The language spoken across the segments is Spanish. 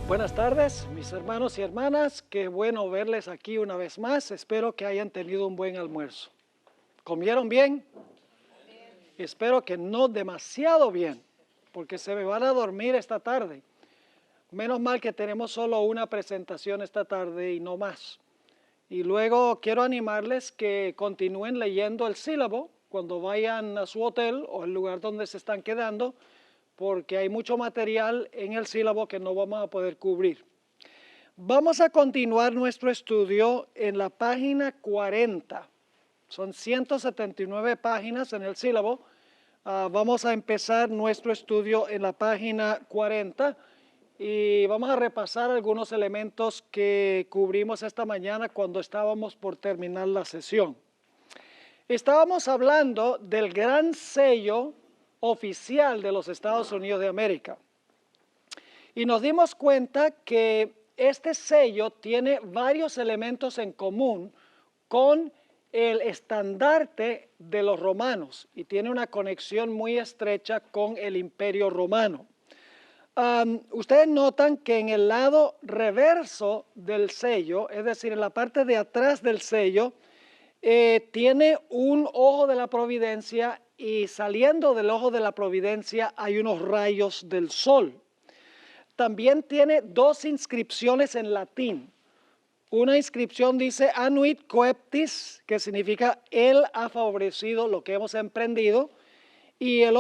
Buenas tardes, mis hermanos y hermanas. Qué bueno verles aquí una vez más. Espero que hayan tenido un buen almuerzo. ¿Comieron bien? Espero que no demasiado bien, porque se me van a dormir esta tarde. Menos mal que tenemos solo una presentación esta tarde y no más. Y luego quiero animarles que continúen leyendo el sílabo cuando vayan a su hotel o el lugar donde se están quedando, porque hay mucho material en el sílabo que no vamos a poder cubrir. Vamos a continuar nuestro estudio en la página 40. Son 179 páginas en el sílabo. Vamos a empezar nuestro estudio en la página 40 y vamos a repasar algunos elementos que cubrimos esta mañana cuando estábamos por terminar la sesión. Estábamos hablando del gran sello oficial de los Estados Unidos de América y nos dimos cuenta que este sello tiene varios elementos en común con el estandarte de los romanos y tiene una conexión muy estrecha con el Imperio Romano. Ustedes notan que en el lado reverso del sello, es decir, en la parte de atrás del sello, tiene un ojo de la providencia y saliendo del ojo de la providencia hay unos rayos del sol. También tiene dos inscripciones en latín. Una inscripción dice Anuit Coeptis, que significa Él ha favorecido lo que hemos emprendido. Y la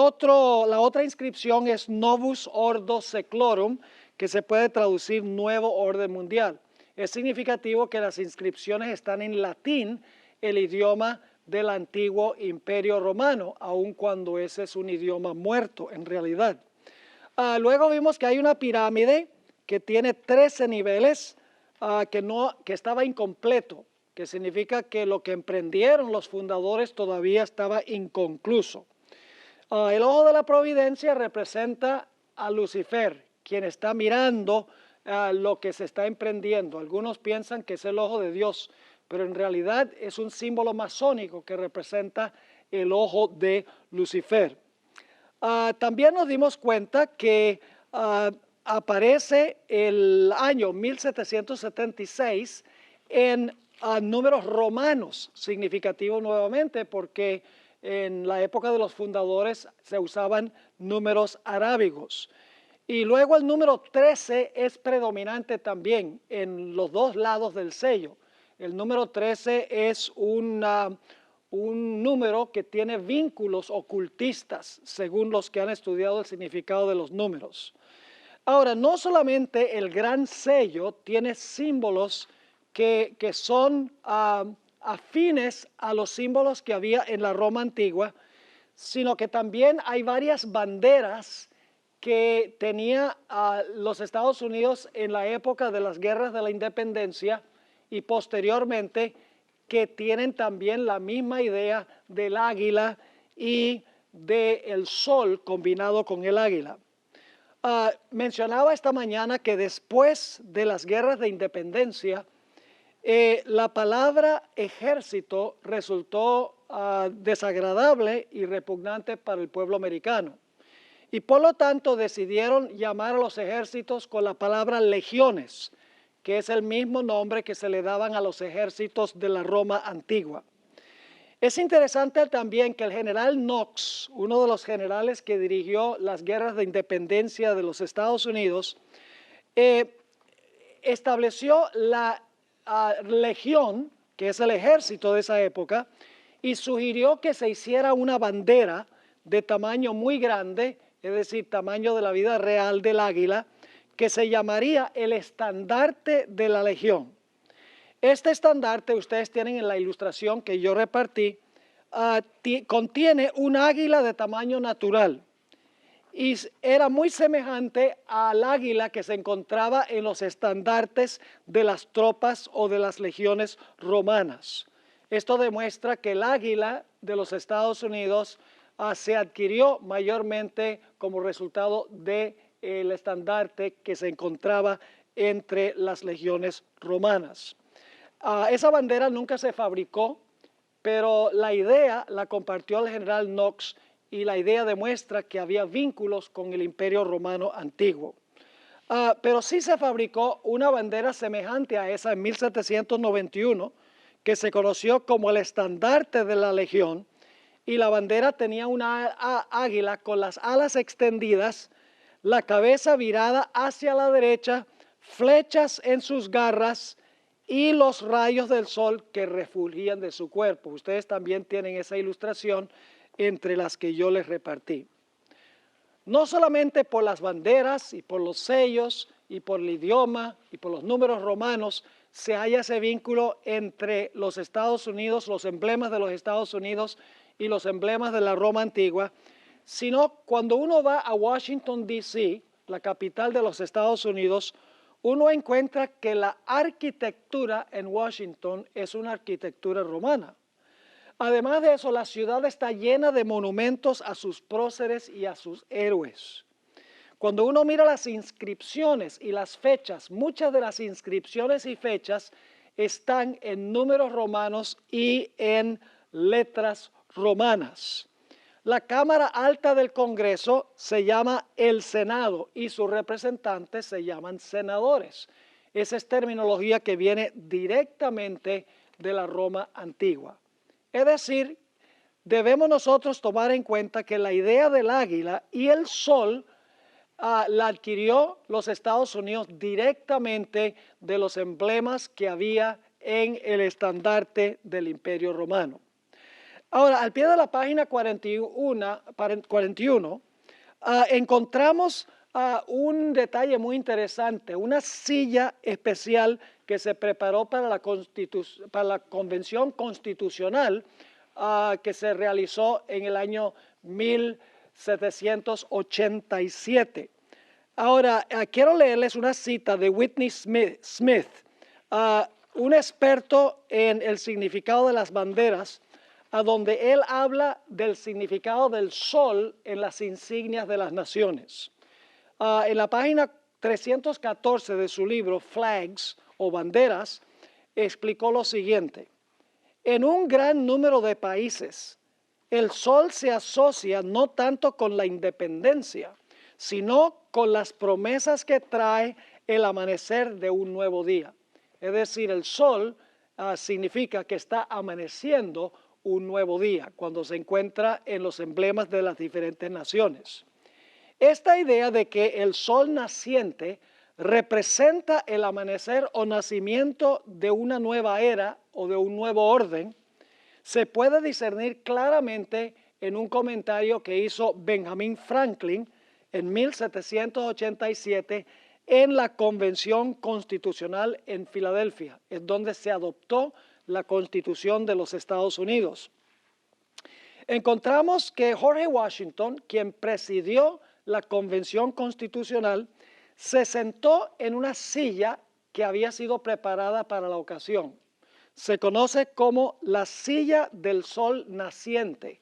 otra inscripción es Novus Ordo Seclorum, que se puede traducir Nuevo Orden Mundial. Es significativo que las inscripciones están en latín, el idioma del antiguo Imperio Romano, aun cuando ese es un idioma muerto en realidad. Luego vimos que hay una pirámide que tiene 13 niveles, que estaba incompleto, que significa que lo que emprendieron los fundadores todavía estaba inconcluso. El ojo de la providencia representa a Lucifer, quien está mirando lo que se está emprendiendo. Algunos piensan que es el ojo de Dios, pero en realidad es un símbolo masónico que representa el ojo de Lucifer. También nos dimos cuenta que aparece el año 1776 en números romanos, significativo nuevamente porque en la época de los fundadores se usaban números arábigos. Y luego el número 13 es predominante también en los dos lados del sello. El número 13 es un número que tiene vínculos ocultistas, según los que han estudiado el significado de los números. Ahora, no solamente el gran sello tiene símbolos que son afines a los símbolos que había en la Roma antigua, sino que también hay varias banderas que tenía los Estados Unidos en la época de las guerras de la independencia y posteriormente, que tienen también la misma idea del águila y del sol combinado con el águila. Mencionaba esta mañana que después de las guerras de independencia, la palabra ejército resultó desagradable y repugnante para el pueblo americano. Y por lo tanto decidieron llamar a los ejércitos con la palabra legiones, que es el mismo nombre que se le daban a los ejércitos de la Roma antigua. Es interesante también que el general Knox, uno de los generales que dirigió las guerras de independencia de los Estados Unidos, estableció la legión, que es el ejército de esa época, y sugirió que se hiciera una bandera de tamaño muy grande, es decir, tamaño de la vida real del águila, que se llamaría el estandarte de la legión. Este estandarte, ustedes tienen en la ilustración que yo repartí, contiene un águila de tamaño natural y era muy semejante al águila que se encontraba en los estandartes de las tropas o de las legiones romanas. Esto demuestra que el águila de los Estados Unidos se adquirió mayormente como resultado del estandarte que se encontraba entre las legiones romanas. Esa bandera nunca se fabricó, pero la idea la compartió el general Knox y la idea demuestra que había vínculos con el Imperio Romano antiguo. Pero sí se fabricó una bandera semejante a esa en 1791, que se conoció como el estandarte de la Legión, y la bandera tenía una águila con las alas extendidas, la cabeza virada hacia la derecha, flechas en sus garras y los rayos del sol que refulgían de su cuerpo. Ustedes también tienen esa ilustración entre las que yo les repartí. No solamente por las banderas y por los sellos y por el idioma y por los números romanos se halla ese vínculo entre los Estados Unidos, los emblemas de los Estados Unidos y los emblemas de la Roma antigua, sino cuando uno va a Washington, D.C., la capital de los Estados Unidos, uno encuentra que la arquitectura en Washington es una arquitectura romana. Además de eso, la ciudad está llena de monumentos a sus próceres y a sus héroes. Cuando uno mira las inscripciones y las fechas, muchas de las inscripciones y fechas están en números romanos y en letras romanas. La Cámara Alta del Congreso se llama el Senado y sus representantes se llaman senadores. Esa es terminología que viene directamente de la Roma antigua. Es decir, debemos nosotros tomar en cuenta que la idea del águila y el sol la adquirió los Estados Unidos directamente de los emblemas que había en el estandarte del Imperio Romano. Ahora, al pie de la página 41 encontramos un detalle muy interesante, una silla especial que se preparó para la Convención Constitucional que se realizó en el año 1787. Ahora, quiero leerles una cita de Whitney Smith, un experto en el significado de las banderas, a donde él habla del significado del sol en las insignias de las naciones. En la página 314 de su libro, Flags o Banderas, explicó lo siguiente. En un gran número de países, el sol se asocia no tanto con la independencia, sino con las promesas que trae el amanecer de un nuevo día. Es decir, el sol significa que está amaneciendo un nuevo día, cuando se encuentra en los emblemas de las diferentes naciones. Esta idea de que el sol naciente representa el amanecer o nacimiento de una nueva era o de un nuevo orden, se puede discernir claramente en un comentario que hizo Benjamin Franklin en 1787 en la Convención Constitucional en Filadelfia, es donde se adoptó la Constitución de los Estados Unidos. Encontramos que George Washington, quien presidió la Convención Constitucional, se sentó en una silla que había sido preparada para la ocasión. Se conoce como la silla del sol naciente.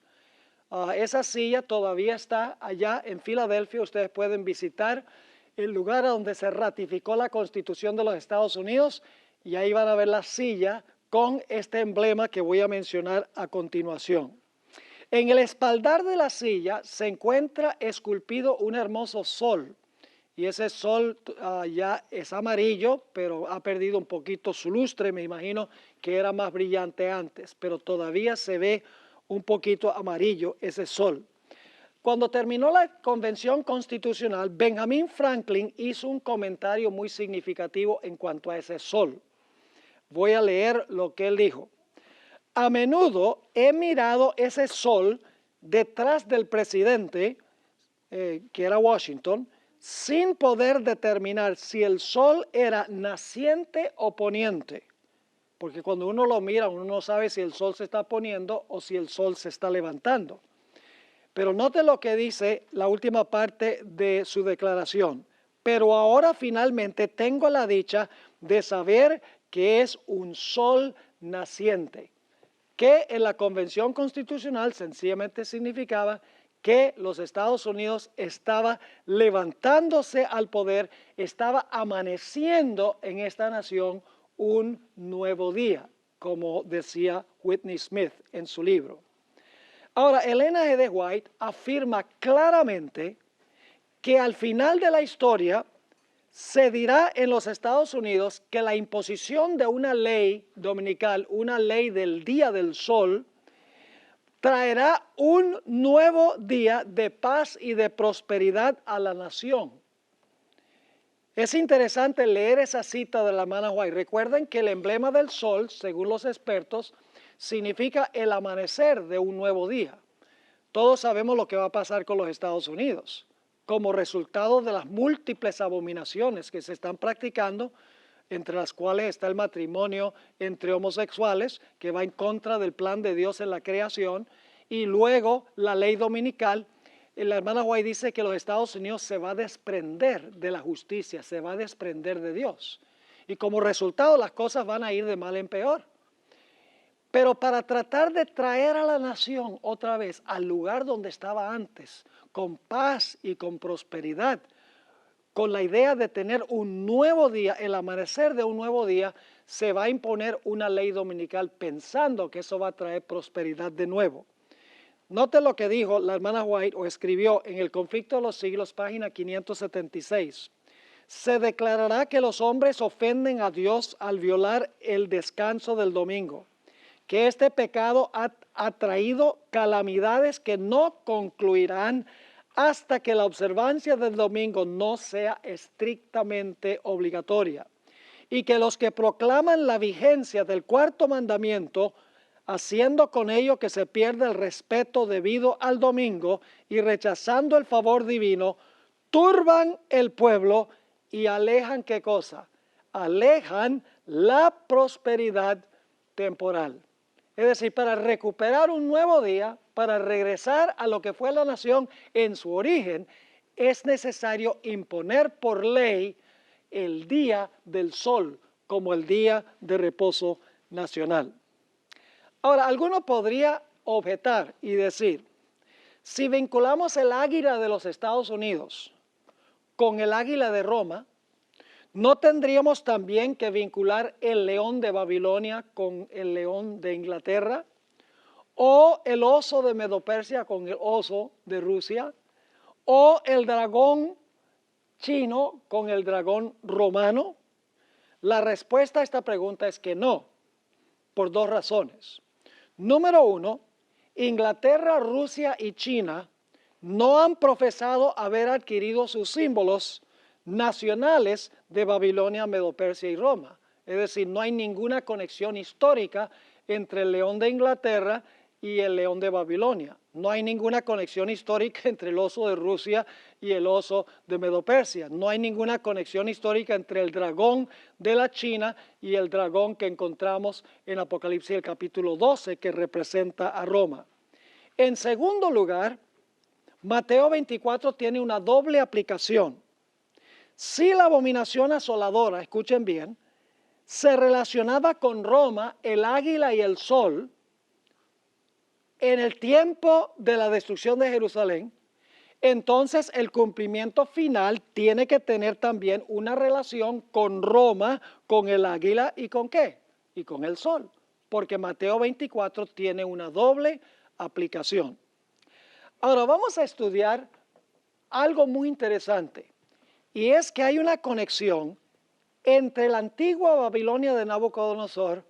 Esa silla todavía está allá en Filadelfia. Ustedes pueden visitar el lugar donde se ratificó la Constitución de los Estados Unidos y ahí van a ver la silla con este emblema que voy a mencionar a continuación. En el espaldar de la silla se encuentra esculpido un hermoso sol, y ese sol ya es amarillo, pero ha perdido un poquito su lustre. Me imagino que era más brillante antes, pero todavía se ve un poquito amarillo ese sol. Cuando terminó la Convención Constitucional, Benjamin Franklin hizo un comentario muy significativo en cuanto a ese sol. Voy a leer lo que él dijo. A menudo he mirado ese sol detrás del presidente, que era Washington, sin poder determinar si el sol era naciente o poniente. Porque cuando uno lo mira, uno no sabe si el sol se está poniendo o si el sol se está levantando. Pero note lo que dice la última parte de su declaración. Pero ahora finalmente tengo la dicha de saber que es un sol naciente, que en la Convención Constitucional sencillamente significaba que los Estados Unidos estaba levantándose al poder, estaba amaneciendo en esta nación un nuevo día, como decía Whitney Smith en su libro. Ahora, Elena G. White afirma claramente que al final de la historia se dirá en los Estados Unidos que la imposición de una ley dominical, una ley del día del sol, traerá un nuevo día de paz y de prosperidad a la nación. Es interesante leer esa cita de la hermana White. Recuerden que el emblema del sol, según los expertos, significa el amanecer de un nuevo día. Todos sabemos lo que va a pasar con los Estados Unidos, como resultado de las múltiples abominaciones que se están practicando, entre las cuales está el matrimonio entre homosexuales, que va en contra del plan de Dios en la creación, y luego la ley dominical. La hermana White dice que los Estados Unidos se va a desprender de la justicia, se va a desprender de Dios. Y como resultado las cosas van a ir de mal en peor. Pero para tratar de traer a la nación otra vez al lugar donde estaba antes, con paz y con prosperidad, con la idea de tener un nuevo día, el amanecer de un nuevo día, se va a imponer una ley dominical pensando que eso va a traer prosperidad de nuevo. Note lo que dijo la hermana White o escribió en El Conflicto de los Siglos, página 576. Se declarará que los hombres ofenden a Dios al violar el descanso del domingo, que este pecado ha traído calamidades que no concluirán hasta que la observancia del domingo no sea estrictamente obligatoria, y que los que proclaman la vigencia del cuarto mandamiento, haciendo con ello que se pierda el respeto debido al domingo y rechazando el favor divino, turban el pueblo y alejan, ¿qué cosa? Alejan la prosperidad temporal. Es decir, para recuperar un nuevo día, para regresar a lo que fue la nación en su origen, es necesario imponer por ley el día del sol como el día de reposo nacional. Ahora, alguno podría objetar y decir, si vinculamos el águila de los Estados Unidos con el águila de Roma, ¿no tendríamos también que vincular el león de Babilonia con el león de Inglaterra? ¿O el oso de Medo-Persia con el oso de Rusia? ¿O el dragón chino con el dragón romano? La respuesta a esta pregunta es que no, por dos razones. Número uno, Inglaterra, Rusia y China no han profesado haber adquirido sus símbolos nacionales de Babilonia, Medo-Persia y Roma. Es decir, no hay ninguna conexión histórica entre el león de Inglaterra y el león de Babilonia. No hay ninguna conexión histórica entre el oso de Rusia y el oso de Medo-Persia. No hay ninguna conexión histórica entre el dragón de la China y el dragón que encontramos en Apocalipsis el capítulo 12, que representa a Roma. En segundo lugar, Mateo 24 tiene una doble aplicación. Si la abominación asoladora, escuchen bien, se relacionaba con Roma, el águila y el sol, en el tiempo de la destrucción de Jerusalén, entonces el cumplimiento final tiene que tener también una relación con Roma, con el águila y ¿con qué? Y con el sol, porque Mateo 24 tiene una doble aplicación. Ahora vamos a estudiar algo muy interesante, y es que hay una conexión entre la antigua Babilonia de Nabucodonosor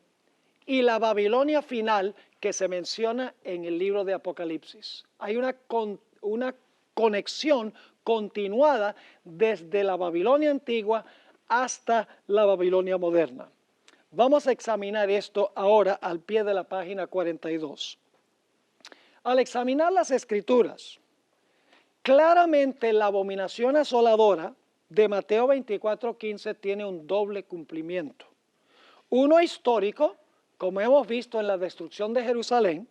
y la Babilonia final que se menciona en el libro de Apocalipsis. Hay una conexión continuada desde la Babilonia antigua hasta la Babilonia moderna. Vamos a examinar esto ahora al pie de la página 42. Al examinar las Escrituras, claramente la abominación asoladora de Mateo 24:15 tiene un doble cumplimiento. Uno histórico, como hemos visto en la destrucción de Jerusalén,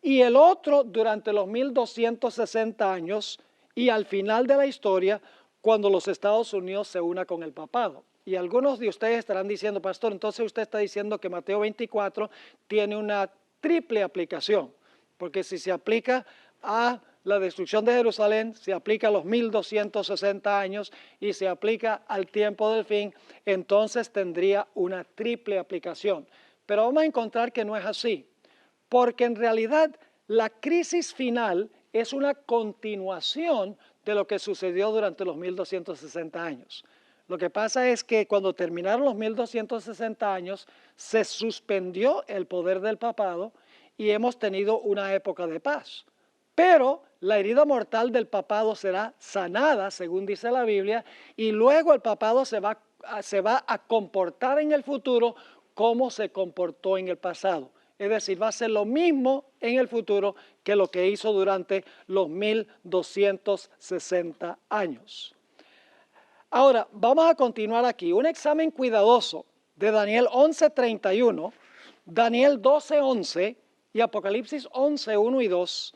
y el otro durante los 1260 años y al final de la historia, cuando los Estados Unidos se una con el papado. Y algunos de ustedes estarán diciendo, pastor, entonces usted está diciendo que Mateo 24 tiene una triple aplicación, porque si se aplica a la destrucción de Jerusalén, se aplica a los 1260 años y se aplica al tiempo del fin, entonces tendría una triple aplicación. Pero vamos a encontrar que no es así, porque en realidad la crisis final es una continuación de lo que sucedió durante los 1260 años. Lo que pasa es que cuando terminaron los 1260 años, se suspendió el poder del papado y hemos tenido una época de paz. Pero la herida mortal del papado será sanada, según dice la Biblia, y luego el papado se va a comportar en el futuro como se comportó en el pasado. Es decir, va a ser lo mismo en el futuro que lo que hizo durante los 1260 años. Ahora, vamos a continuar aquí. Un examen cuidadoso de Daniel 11:31, Daniel 12:11 y Apocalipsis 11:1 y 2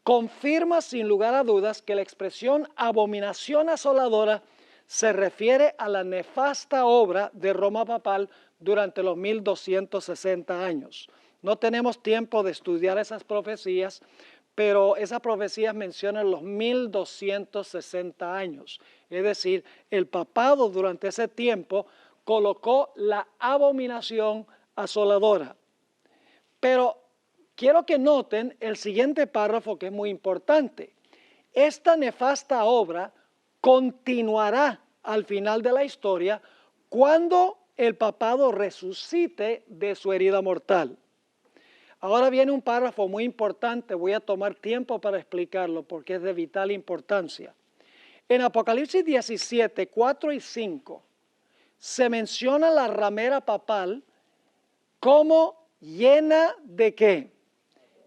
confirma sin lugar a dudas que la expresión abominación asoladora se refiere a la nefasta obra de Roma papal durante los 1260 años. No tenemos tiempo de estudiar esas profecías, pero esas profecías mencionan los 1260 años. Es decir, el papado durante ese tiempo colocó la abominación asoladora. Pero quiero que noten el siguiente párrafo que es muy importante. Esta nefasta obra continuará al final de la historia cuando el papado resucite de su herida mortal. Ahora viene un párrafo muy importante, voy a tomar tiempo para explicarlo porque es de vital importancia. En Apocalipsis 17, 4 y 5 se menciona la ramera papal como llena de ¿qué?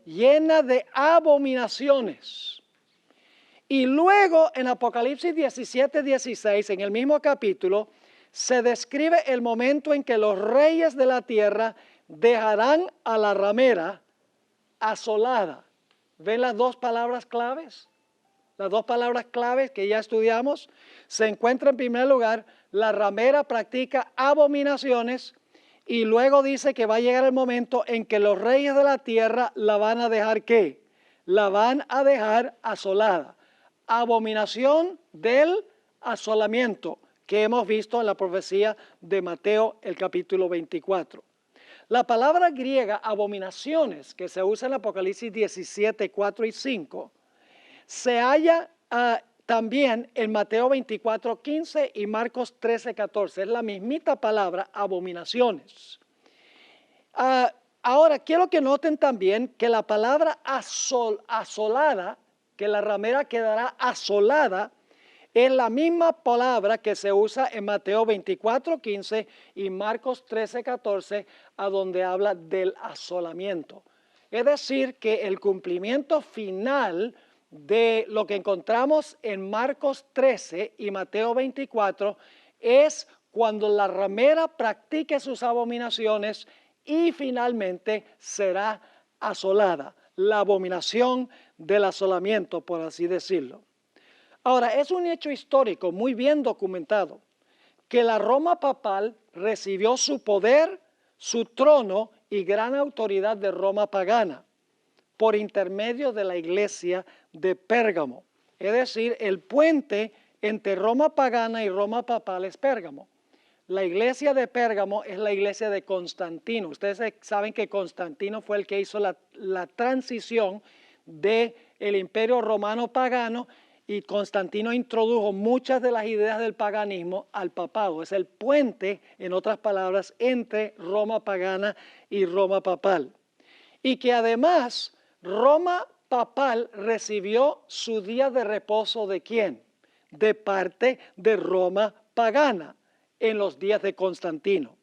Llena de abominaciones. Y luego en Apocalipsis 17, 16, en el mismo capítulo, se describe el momento en que los reyes de la tierra dejarán a la ramera asolada. ¿Ven las dos palabras claves? Las dos palabras claves que ya estudiamos. Se encuentra en primer lugar, la ramera practica abominaciones y luego dice que va a llegar el momento en que los reyes de la tierra la van a dejar ¿qué? La van a dejar asolada. Abominación del asolamiento que hemos visto en la profecía de Mateo, el capítulo 24. La palabra griega abominaciones, que se usa en Apocalipsis 17, 4 y 5, se halla también en Mateo 24, 15 y Marcos 13, 14. Es la mismita palabra, abominaciones. Ahora, quiero que noten también que la palabra asolada, que la ramera quedará asolada, es la misma palabra que se usa en Mateo 24, 15 y Marcos 13, 14, a donde habla del asolamiento. Es decir, que el cumplimiento final de lo que encontramos en Marcos 13 y Mateo 24 es cuando la ramera practique sus abominaciones y finalmente será asolada. La abominación del asolamiento, por así decirlo. Ahora, es un hecho histórico muy bien documentado que la Roma papal recibió su poder, su trono y gran autoridad de Roma pagana por intermedio de la iglesia de Pérgamo. Es decir, el puente entre Roma pagana y Roma papal es Pérgamo. La iglesia de Pérgamo es la iglesia de Constantino. Ustedes saben que Constantino fue el que hizo la transición del imperio romano pagano y Constantino introdujo muchas de las ideas del paganismo al papado. Es el puente, en otras palabras, entre Roma pagana y Roma papal. Y que además Roma papal recibió su día de reposo ¿de quién? De parte de Roma pagana en los días de Constantino.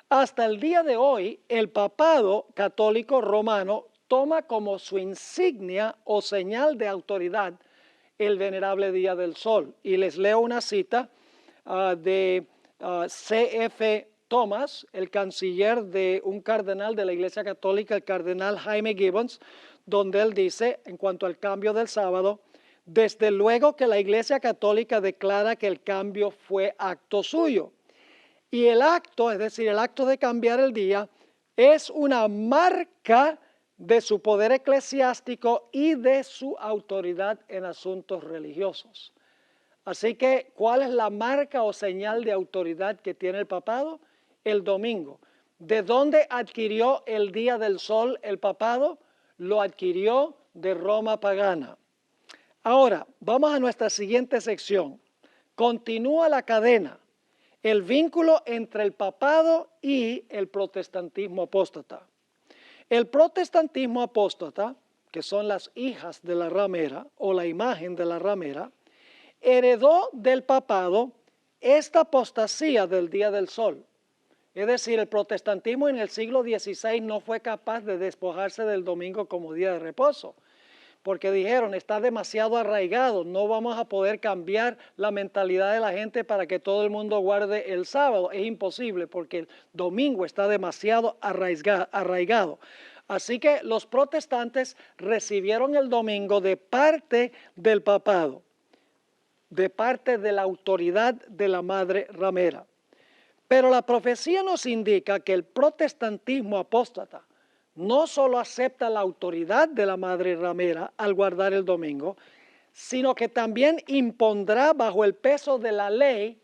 Hasta el día de hoy, el papado católico romano toma como su insignia o señal de autoridad el venerable Día del Sol. Y les leo una cita de C.F. Thomas, el canciller de un cardenal de la Iglesia Católica, el cardenal Jaime Gibbons, donde él dice, en cuanto al cambio del sábado, desde luego que la Iglesia Católica declara que el cambio fue acto suyo. Y el acto, es decir, el acto de cambiar el día, es una marca de su poder eclesiástico y de su autoridad en asuntos religiosos. Así que, ¿cuál es la marca o señal de autoridad que tiene el papado? El domingo. ¿De dónde adquirió el Día del Sol el papado? Lo adquirió de Roma pagana. Ahora, vamos a nuestra siguiente sección. continúa la cadena, el vínculo entre el papado y el protestantismo apóstata. El protestantismo apóstata, que son las hijas de la ramera o la imagen de la ramera, heredó del papado esta apostasía del día del sol. Es decir, el protestantismo en el siglo XVI no fue capaz de despojarse del domingo como día de reposo, porque dijeron, está demasiado arraigado, no vamos a poder cambiar la mentalidad de la gente para que todo el mundo guarde el sábado. Es imposible porque el domingo está demasiado arraigado. Así que los protestantes recibieron el domingo de parte del papado, de parte de la autoridad de la madre ramera. Pero la profecía nos indica que el protestantismo apóstata no solo acepta la autoridad de la madre ramera al guardar el domingo, sino que también impondrá bajo el peso de la ley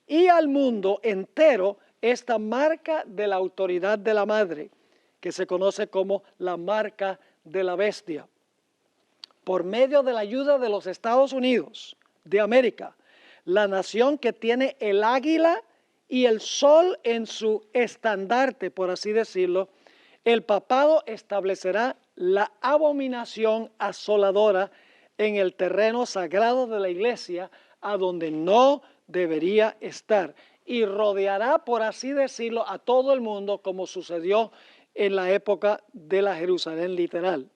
y al mundo entero esta marca de la autoridad de la madre, que se conoce como la marca de la bestia. Por medio de la ayuda de los Estados Unidos de América, la nación que tiene el águila y el sol en su estandarte, por así decirlo, el papado establecerá la abominación asoladora en el terreno sagrado de la iglesia, a donde no debería estar, y rodeará, por así decirlo, a todo el mundo, como sucedió en la época de la Jerusalén literal.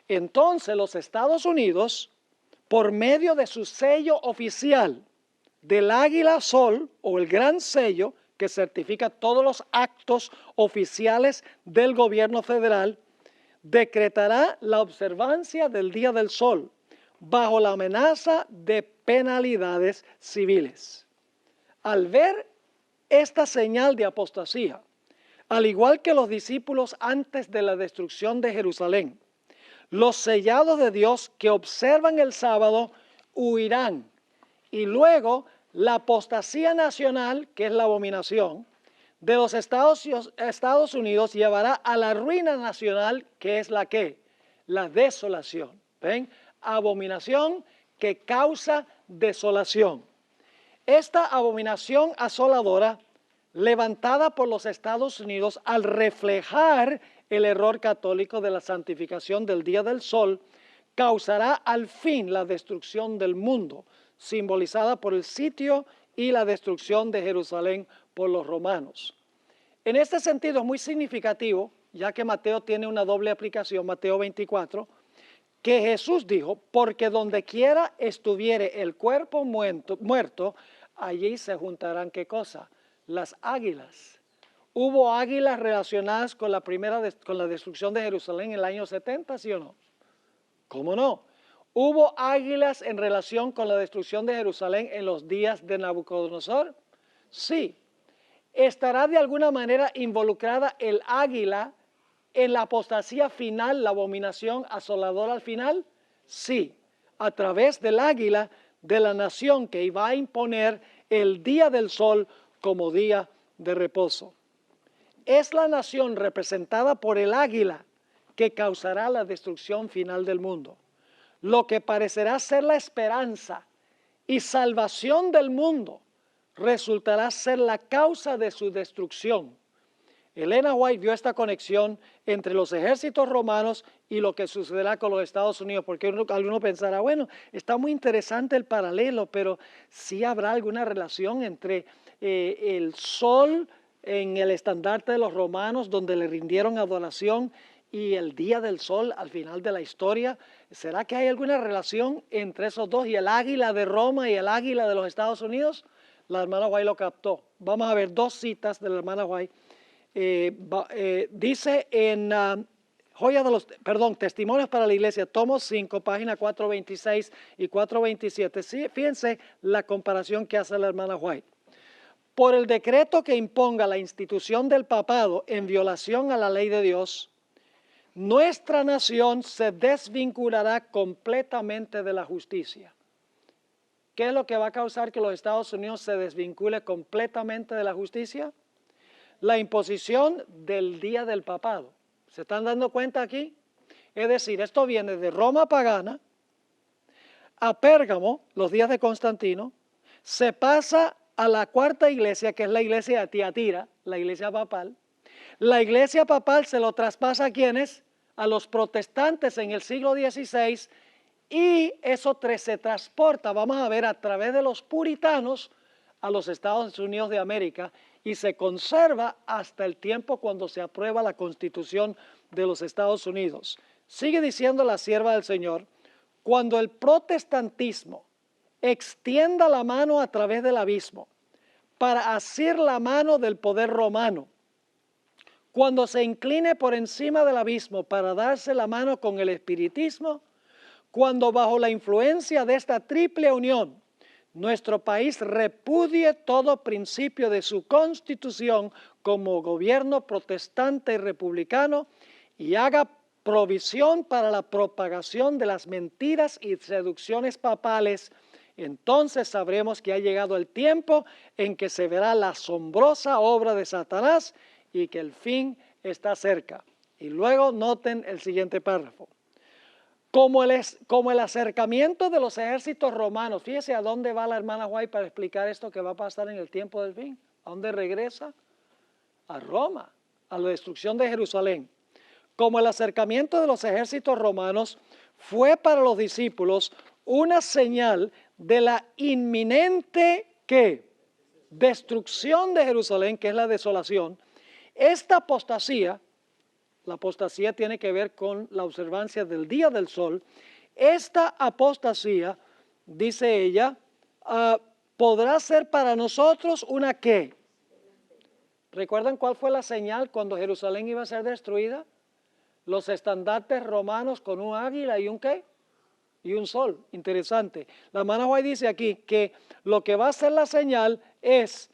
Entonces los Estados Unidos, por medio de su sello oficial del águila sol o el gran sello que certifica todos los actos oficiales del gobierno federal, decretará la observancia del Día del Sol bajo la amenaza de penalidades civiles. Al ver esta señal de apostasía, al igual que los discípulos antes de la destrucción de Jerusalén, los sellados de Dios que observan el sábado huirán, y luego la apostasía nacional, que es la abominación, de los Estados Unidos llevará a la ruina nacional, que es la ¿qué? La desolación. ¿Ven? Abominación que causa desolación. Esta abominación asoladora, levantada por los Estados Unidos al reflejar el error católico de la santificación del día del sol, causará al fin la destrucción del mundo, simbolizada por el sitio y la destrucción de Jerusalén por los romanos. En este sentido es muy significativo, ya que Mateo tiene una doble aplicación, Mateo 24, que Jesús dijo, porque donde quiera estuviere el cuerpo muerto, allí se juntarán, ¿qué cosa? Las águilas. ¿Hubo águilas relacionadas con con la destrucción de Jerusalén en el año 70, sí o no? ¿Cómo no? ¿Hubo águilas en relación con la destrucción de Jerusalén en los días de Nabucodonosor? Sí. ¿Estará de alguna manera involucrada el águila en la apostasía final, la abominación asoladora al final? Sí, a través del águila de la nación que iba a imponer el día del sol como día de reposo. Es la nación representada por el águila que causará la destrucción final del mundo. Lo que parecerá ser la esperanza y salvación del mundo resultará ser la causa de su destrucción. Elena White vio esta conexión entre los ejércitos romanos y lo que sucederá con los Estados Unidos, porque alguno pensará, bueno, está muy interesante el paralelo, pero sí habrá alguna relación entre el sol en el estandarte de los romanos, donde le rindieron adoración, y el día del sol al final de la historia. ¿Será que hay alguna relación entre esos dos y el águila de Roma y el águila de los Estados Unidos? La hermana White lo captó. Vamos a ver dos citas de la hermana White. Dice en Testimonios para la Iglesia, tomo 5, página 426 y 427. Sí, fíjense la comparación que hace la hermana White. Por el decreto que imponga la institución del papado en violación a la ley de Dios, nuestra nación se desvinculará completamente de la justicia. ¿Qué es lo que va a causar que los Estados Unidos se desvincule completamente de la justicia? La imposición del día del papado. ¿Se están dando cuenta aquí? Es decir, esto viene de Roma pagana a Pérgamo, los días de Constantino, se pasa a la cuarta iglesia, que es la iglesia de Tiatira, la iglesia papal. La iglesia papal se lo traspasa a quienes, a los protestantes en el siglo XVI, y eso se transporta, vamos a ver, a través de los puritanos a los Estados Unidos de América, y se conserva hasta el tiempo cuando se aprueba la Constitución de los Estados Unidos. Sigue diciendo la sierva del Señor, cuando el protestantismo extienda la mano a través del abismo para asir la mano del poder romano, cuando se incline por encima del abismo para darse la mano con el espiritismo, cuando bajo la influencia de esta triple unión nuestro país repudie todo principio de su constitución como gobierno protestante y republicano y haga provisión para la propagación de las mentiras y seducciones papales, entonces sabremos que ha llegado el tiempo en que se verá la asombrosa obra de Satanás y que el fin está cerca. Y luego noten el siguiente párrafo. Como el acercamiento de los ejércitos romanos, fíjese a dónde va la hermana White para explicar esto que va a pasar en el tiempo del fin. ¿A dónde regresa? A Roma, a la destrucción de Jerusalén. Como el acercamiento de los ejércitos romanos fue para los discípulos una señal de la inminente ¿qué? Destrucción de Jerusalén, que es la desolación. Esta apostasía, la apostasía tiene que ver con la observancia del día del sol. Esta apostasía, dice ella, podrá ser para nosotros una ¿qué? ¿Recuerdan cuál fue la señal cuando Jerusalén iba a ser destruida? Los estandartes romanos con un águila y un ¿qué? Y un sol. Interesante. La hermana White dice aquí que lo que va a ser la señal es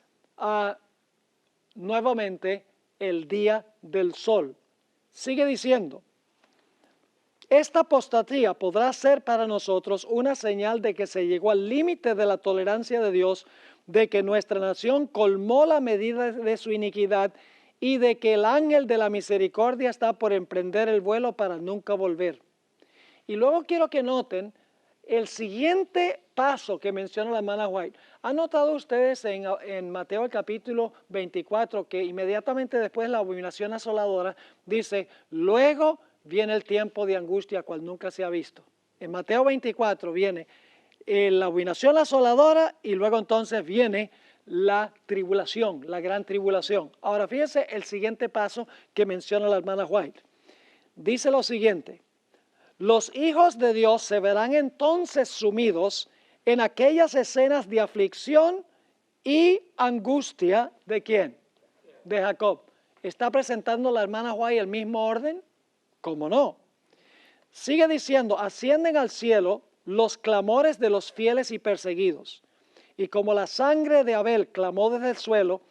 nuevamente el día del sol. Sigue diciendo, esta apostasía podrá ser para nosotros una señal de que se llegó al límite de la tolerancia de Dios, de que nuestra nación colmó la medida de su iniquidad y de que el ángel de la misericordia está por emprender el vuelo para nunca volver. Y luego quiero que noten el siguiente paso que menciona la hermana White. ¿Han notado ustedes en Mateo el capítulo 24 que inmediatamente después de la abominación asoladora dice, luego viene el tiempo de angustia cual nunca se ha visto? En Mateo 24 viene la abominación asoladora y luego entonces viene la tribulación, la gran tribulación. Ahora fíjense el siguiente paso que menciona la hermana White. Dice lo siguiente. Los hijos de Dios se verán entonces sumidos en aquellas escenas de aflicción y angustia, ¿de quién? De Jacob. ¿Está presentando la hermana White el mismo orden? ¿Cómo no? Sigue diciendo, ascienden al cielo los clamores de los fieles y perseguidos. Y como la sangre de Abel clamó desde el suelo,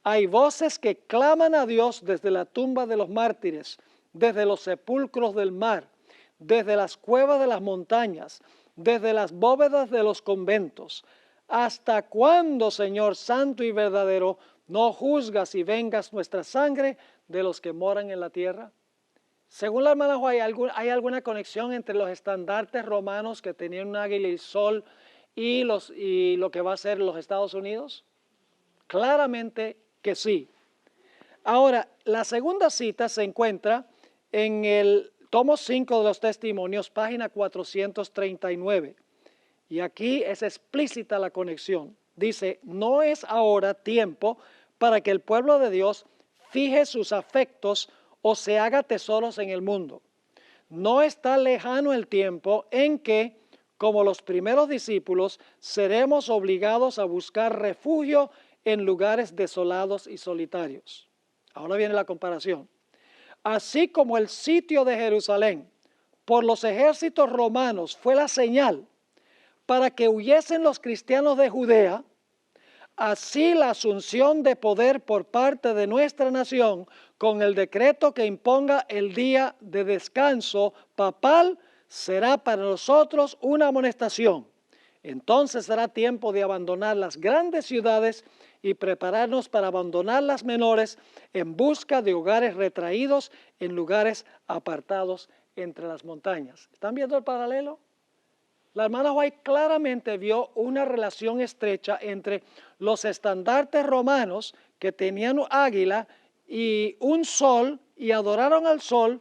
hay voces que claman a Dios desde la tumba de los mártires, desde los sepulcros del mar, desde las cuevas de las montañas, desde las bóvedas de los conventos. ¿Hasta cuándo, Señor santo y verdadero, no juzgas y vengas nuestra sangre de los que moran en la tierra? Según la hermana White, ¿hay alguna conexión entre los estandartes romanos que tenían un águila y sol y lo que va a ser los Estados Unidos? Claramente que sí. Ahora, la segunda cita se encuentra en el tomo 5 de los Testimonios, página 439. Y aquí es explícita la conexión. Dice, no es ahora tiempo para que el pueblo de Dios fije sus afectos o se haga tesoros en el mundo. No está lejano el tiempo en que, como los primeros discípulos, seremos obligados a buscar refugio en lugares desolados y solitarios. Ahora viene la comparación. Así como el sitio de Jerusalén por los ejércitos romanos fue la señal para que huyesen los cristianos de Judea, así la asunción de poder por parte de nuestra nación con el decreto que imponga el día de descanso papal será para nosotros una amonestación. Entonces será tiempo de abandonar las grandes ciudades y prepararnos para abandonar las menores en busca de hogares retraídos en lugares apartados entre las montañas. ¿Están viendo el paralelo? La hermana White claramente vio una relación estrecha entre los estandartes romanos que tenían un águila y un sol y adoraron al sol,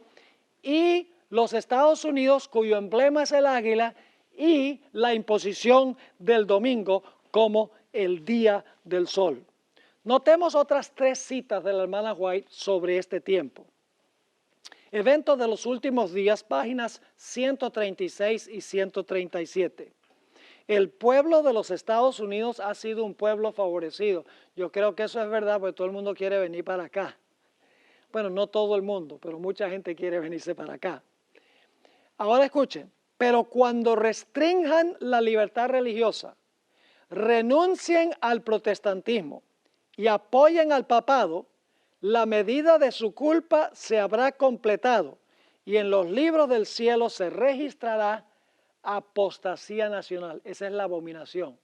y los Estados Unidos cuyo emblema es el águila, y la imposición del domingo como el día del sol. Notemos otras 3 citas de la hermana White sobre este tiempo. Eventos de los últimos días, páginas 136 y 137. El pueblo de los Estados Unidos ha sido un pueblo favorecido. Yo creo que eso es verdad, porque todo el mundo quiere venir para acá. Bueno, no todo el mundo, pero mucha gente quiere venirse para acá. Ahora escuchen, pero cuando restrinjan la libertad religiosa, renuncien al protestantismo y apoyen al papado, la medida de su culpa se habrá completado y en los libros del cielo se registrará apostasía nacional. Esa es la abominación.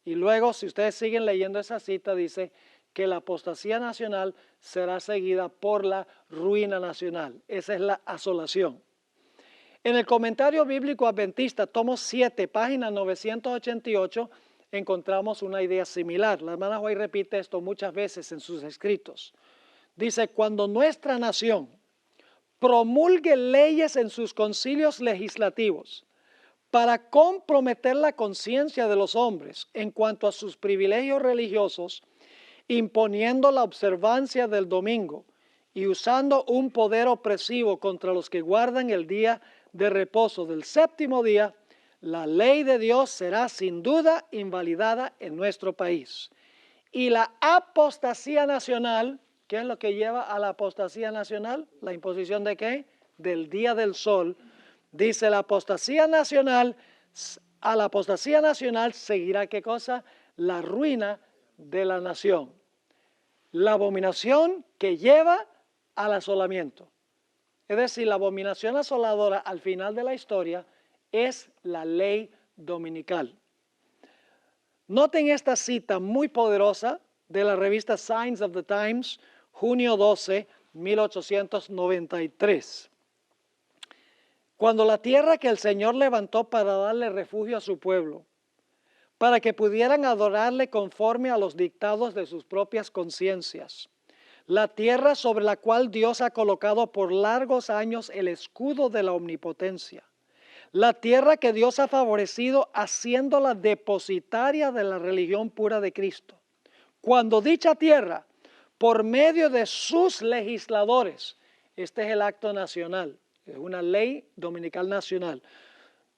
Y luego, si ustedes siguen leyendo esa cita, dice que la apostasía nacional será seguida por la ruina nacional. Esa es la asolación. En el comentario bíblico adventista, tomo 7, página 988, encontramos una idea similar. La hermana White repite esto muchas veces en sus escritos. Dice, cuando nuestra nación promulgue leyes en sus concilios legislativos para comprometer la conciencia de los hombres en cuanto a sus privilegios religiosos, imponiendo la observancia del domingo y usando un poder opresivo contra los que guardan el día de reposo del séptimo día, la ley de Dios será sin duda invalidada en nuestro país. Y la apostasía nacional, ¿qué es lo que lleva a la apostasía nacional? ¿La imposición de qué? Del día del sol. Dice la apostasía nacional, a la apostasía nacional seguirá ¿qué cosa? La ruina de la nación. La abominación que lleva al asolamiento. Es decir, la abominación asoladora al final de la historia es la ley dominical. Noten esta cita muy poderosa de la revista Signs of the Times, junio 12, 1893. Cuando la tierra que el Señor levantó para darle refugio a su pueblo, para que pudieran adorarle conforme a los dictados de sus propias conciencias, la tierra sobre la cual Dios ha colocado por largos años el escudo de la omnipotencia, la tierra que Dios ha favorecido haciéndola depositaria de la religión pura de Cristo. Cuando dicha tierra, por medio de sus legisladores, este es el acto nacional, es una ley dominical nacional,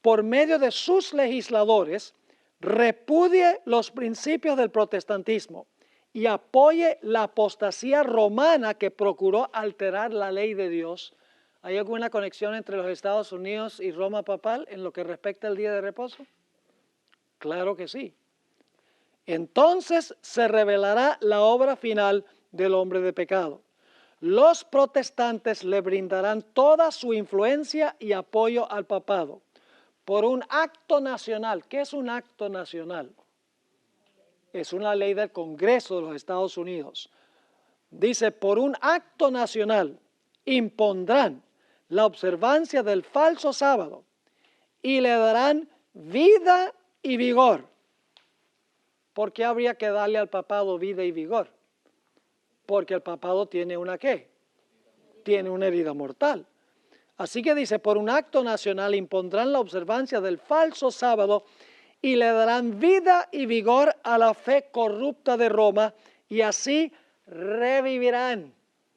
por medio de sus legisladores, repudie los principios del protestantismo y apoye la apostasía romana que procuró alterar la ley de Dios. ¿Hay alguna conexión entre los Estados Unidos y Roma papal en lo que respecta al día de reposo? Claro que sí. Entonces se revelará la obra final del hombre de pecado. Los protestantes le brindarán toda su influencia y apoyo al papado por un acto nacional. ¿Qué es un acto nacional? Es una ley del Congreso de los Estados Unidos. Dice, por un acto nacional impondrán la observancia del falso sábado y le darán vida y vigor. ¿Por qué habría que darle al papado vida y vigor? Porque el papado tiene una ¿qué? Tiene una herida mortal. Así que dice, por un acto nacional impondrán la observancia del falso sábado y le darán vida y vigor a la fe corrupta de Roma y así revivirán.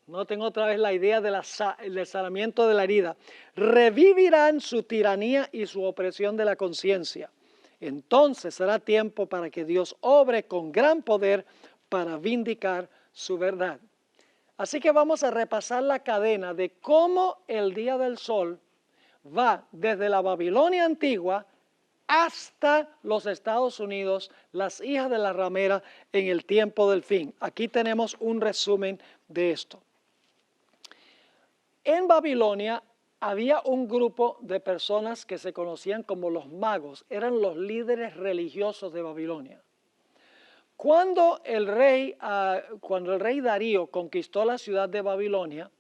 Noten otra vez la idea del sanamiento de la herida. Revivirán su tiranía y su opresión de la conciencia. Entonces será tiempo para que Dios obre con gran poder para vindicar su verdad. Así que vamos a repasar la cadena de cómo el día del sol va desde la Babilonia antigua hasta los Estados Unidos, las hijas de la ramera en el tiempo del fin. Aquí tenemos un resumen de esto. En Babilonia había un grupo de personas que se conocían como los magos, eran los líderes religiosos de Babilonia. Cuando el rey Darío conquistó la ciudad de Babilonia,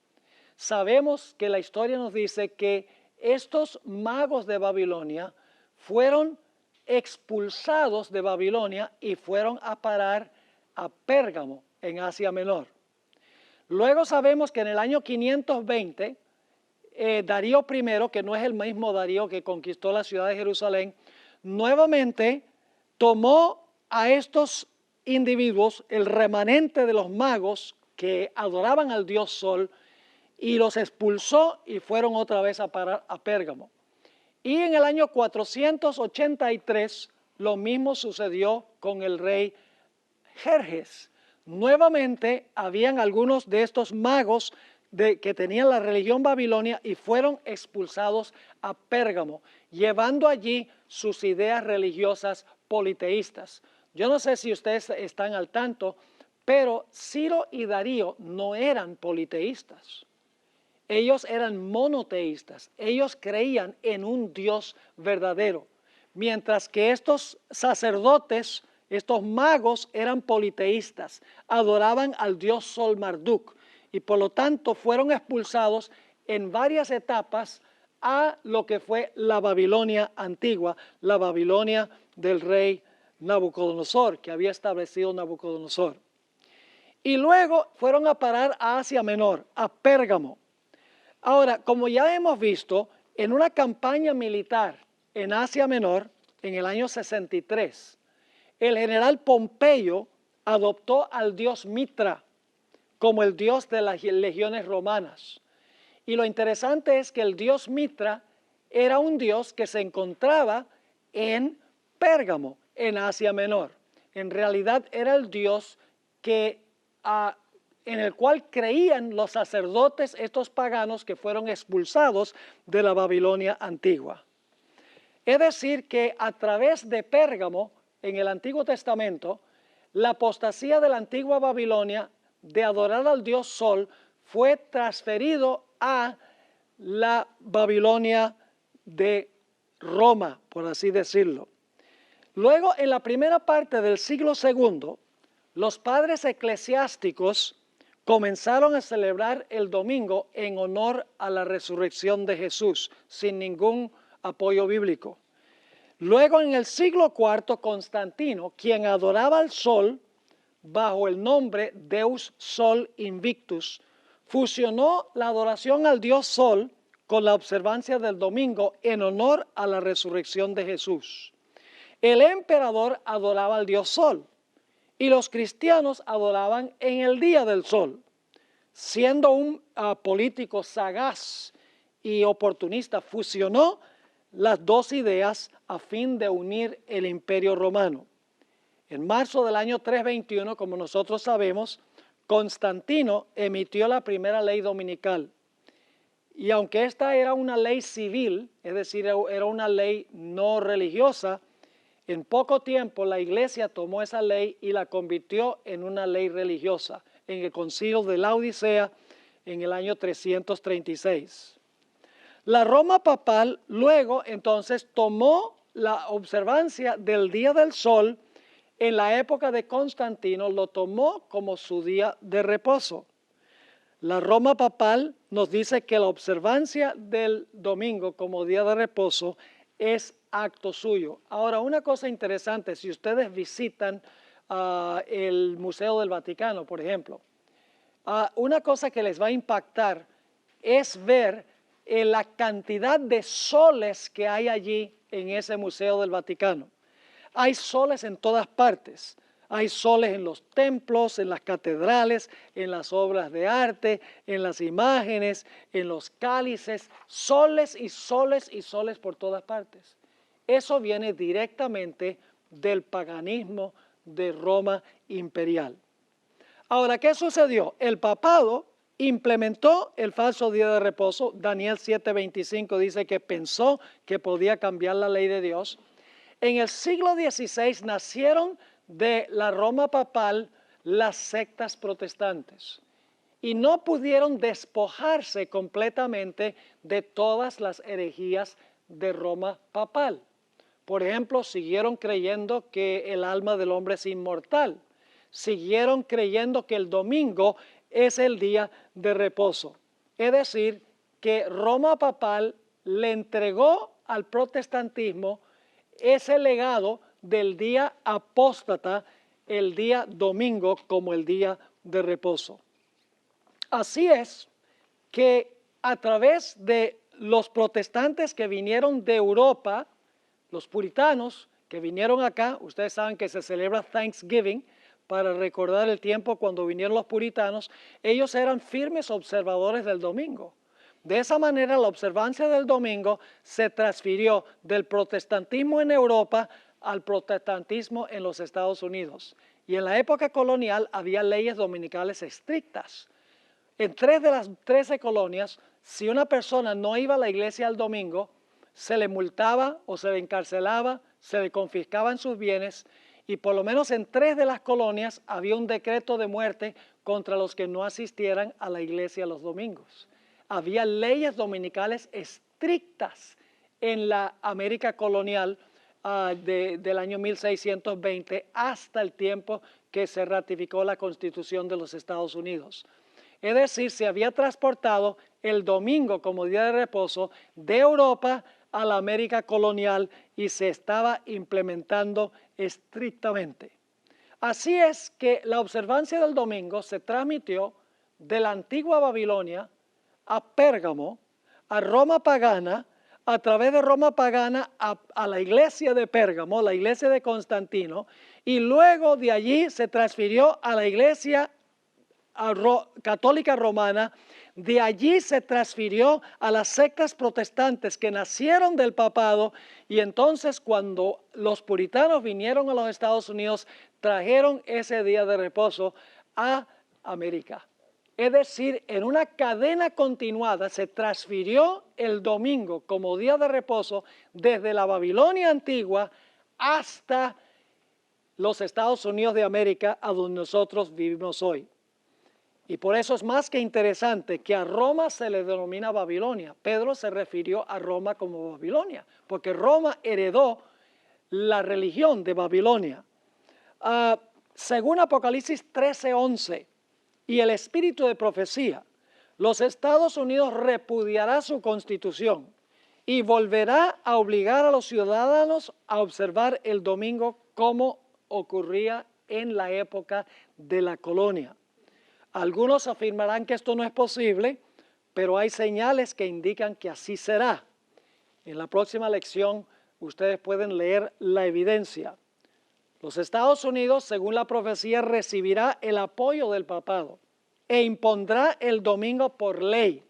sabemos que la historia nos dice que estos magos de Babilonia fueron expulsados de Babilonia y fueron a parar a Pérgamo, en Asia Menor. Luego sabemos que en el año 520, Darío I, que no es el mismo Darío que conquistó la ciudad de Jerusalén, nuevamente tomó a estos individuos, el remanente de los magos que adoraban al dios Sol, y los expulsó y fueron otra vez a parar a Pérgamo. Y en el año 483 lo mismo sucedió con el rey Jerjes. Nuevamente habían algunos de estos magos que tenían la religión babilonia y fueron expulsados a Pérgamo, llevando allí sus ideas religiosas politeístas. Yo no sé si ustedes están al tanto, pero Ciro y Darío no eran politeístas. Ellos eran monoteístas. Ellos creían en un Dios verdadero, mientras que estos sacerdotes, estos magos, eran politeístas, adoraban al dios Sol Marduk y por lo tanto fueron expulsados en varias etapas a lo que fue la Babilonia antigua, la Babilonia del rey Nabucodonosor, que había establecido Nabucodonosor. Y luego fueron a parar a Asia Menor, a Pérgamo. Ahora, como ya hemos visto, en una campaña militar en Asia Menor, en el año 63, el general Pompeyo adoptó al dios Mitra como el dios de las legiones romanas. Y lo interesante es que el dios Mitra era un dios que se encontraba en Pérgamo, en Asia Menor. En realidad era el dios que en el cual creían los sacerdotes, estos paganos que fueron expulsados de la Babilonia antigua. Es decir, que a través de Pérgamo, en el Antiguo Testamento, la apostasía de la antigua Babilonia de adorar al dios Sol fue transferido a la Babilonia de Roma, por así decirlo. Luego, en la primera parte del siglo II, los padres eclesiásticos comenzaron a celebrar el domingo en honor a la resurrección de Jesús, sin ningún apoyo bíblico. Luego, en el siglo IV, Constantino, quien adoraba al sol bajo el nombre Deus Sol Invictus, fusionó la adoración al dios Sol con la observancia del domingo en honor a la resurrección de Jesús. El emperador adoraba al dios Sol y los cristianos adoraban en el día del sol. Siendo un político sagaz y oportunista, fusionó las dos ideas a fin de unir el imperio romano. En marzo del año 321, como nosotros sabemos, Constantino emitió la primera ley dominical. Y aunque esta era una ley civil, es decir, era una ley no religiosa, en poco tiempo la iglesia tomó esa ley y la convirtió en una ley religiosa en el concilio de la Odisea en el año 336. La Roma papal luego entonces tomó la observancia del día del sol en la época de Constantino, lo tomó como su día de reposo. La Roma papal nos dice que la observancia del domingo como día de reposo es acto suyo. Ahora, una cosa interesante, si ustedes visitan el Museo del Vaticano, por ejemplo, una cosa que les va a impactar es ver la cantidad de soles que hay allí en ese Museo del Vaticano. Hay soles en todas partes. Hay soles en los templos, en las catedrales, en las obras de arte, en las imágenes, en los cálices, soles y soles y soles por todas partes. Eso viene directamente del paganismo de Roma imperial. Ahora, ¿qué sucedió? El papado implementó el falso día de reposo. Daniel 7:25 dice que pensó que podía cambiar la ley de Dios. En el siglo XVI nacieron de la Roma papal las sectas protestantes y no pudieron despojarse completamente de todas las herejías de Roma papal. Por ejemplo, siguieron creyendo que el alma del hombre es inmortal, siguieron creyendo que el domingo es el día de reposo. Es decir, que Roma papal le entregó al protestantismo ese legado del día apóstata, el día domingo, como el día de reposo. Así es que a través de los protestantes que vinieron de Europa, los puritanos que vinieron acá, ustedes saben que se celebra Thanksgiving para recordar el tiempo cuando vinieron los puritanos, ellos eran firmes observadores del domingo. De esa manera la observancia del domingo se transfirió del protestantismo en Europa al protestantismo en los Estados Unidos. Y en la época colonial había leyes dominicales estrictas. En 3 de las 13 colonias, si una persona no iba a la iglesia el domingo, se le multaba o se le encarcelaba, se le confiscaban sus bienes, y por lo menos en 3 de las colonias había un decreto de muerte contra los que no asistieran a la iglesia los domingos. Había leyes dominicales estrictas en la América colonial del año 1620 hasta el tiempo que se ratificó la Constitución de los Estados Unidos. Es decir, se había transportado el domingo como día de reposo de Europa a la América colonial y se estaba implementando estrictamente. Así es que la observancia del domingo se transmitió de la antigua Babilonia a Pérgamo, a Roma pagana, a través de Roma pagana a la iglesia de Pérgamo, la iglesia de Constantino, y luego de allí se transfirió a la iglesia católica romana. De allí se transfirió a las sectas protestantes que nacieron del papado, y entonces cuando los puritanos vinieron a los Estados Unidos, trajeron ese día de reposo a América. Es decir, en una cadena continuada se transfirió el domingo como día de reposo desde la Babilonia antigua hasta los Estados Unidos de América, a donde nosotros vivimos hoy. Y por eso es más que interesante que a Roma se le denomina Babilonia. Pedro se refirió a Roma como Babilonia, porque Roma heredó la religión de Babilonia. Según Apocalipsis 13:11 y el espíritu de profecía, los Estados Unidos repudiará su constitución y volverá a obligar a los ciudadanos a observar el domingo como ocurría en la época de la colonia. Algunos afirmarán que esto no es posible, pero hay señales que indican que así será. En la próxima lección ustedes pueden leer la evidencia. Los Estados Unidos, según la profecía, recibirá el apoyo del papado e impondrá el domingo por ley.